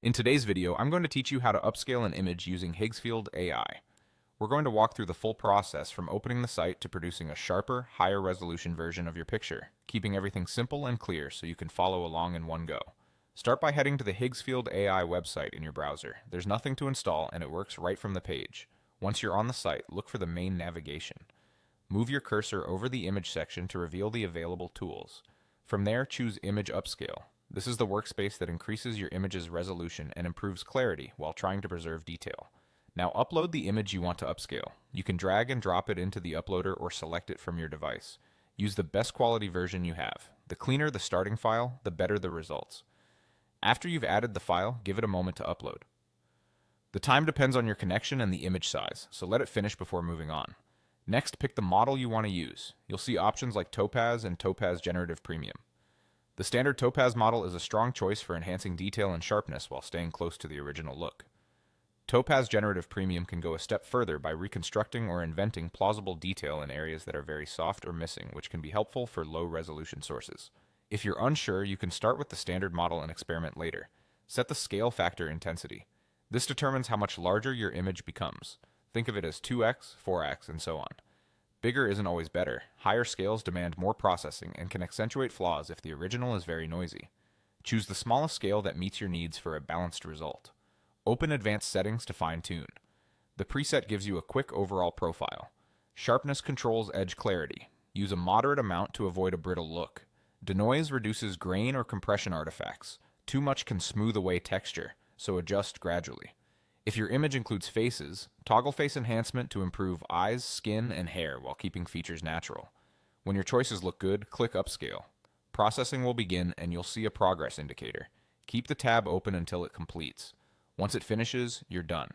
In today's video, I'm going to teach you how to upscale an image using Higgsfield AI. We're going to walk through the full process from opening the site to producing a sharper, higher resolution version of your picture, keeping everything simple and clear so you can follow along in one go. Start by heading to the Higgsfield AI website in your browser. There's nothing to install and it works right from the page. Once you're on the site, look for the main navigation. Move your cursor over the image section to reveal the available tools. From there, choose Image Upscale. This is the workspace that increases your image's resolution and improves clarity while trying to preserve detail. Now upload the image you want to upscale. You can drag and drop it into the uploader or select it from your device. Use the best quality version you have. The cleaner the starting file, the better the results. After you've added the file, give it a moment to upload. The time depends on your connection and the image size, so let it finish before moving on. Next, pick the model you want to use. You'll see options like Topaz and Topaz Generative Premium. The standard Topaz model is a strong choice for enhancing detail and sharpness while staying close to the original look. Topaz Generative Premium can go a step further by reconstructing or inventing plausible detail in areas that are very soft or missing, which can be helpful for low-resolution sources. If you're unsure, you can start with the standard model and experiment later. Set the scale factor intensity. This determines how much larger your image becomes. Think of it as 2x, 4x, and so on. Bigger isn't always better. Higher scales demand more processing and can accentuate flaws if the original is very noisy. Choose the smallest scale that meets your needs for a balanced result. Open advanced settings to fine-tune. The preset gives you a quick overall profile. Sharpness controls edge clarity. Use a moderate amount to avoid a brittle look. Denoise reduces grain or compression artifacts. Too much can smooth away texture, so adjust gradually. If your image includes faces, toggle face enhancement to improve eyes, skin, and hair while keeping features natural. When your choices look good, click Upscale. Processing will begin and you'll see a progress indicator. Keep the tab open until it completes. Once it finishes, you're done.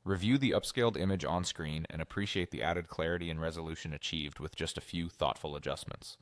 Review the upscaled image on screen and appreciate the added clarity and resolution achieved with just a few thoughtful adjustments.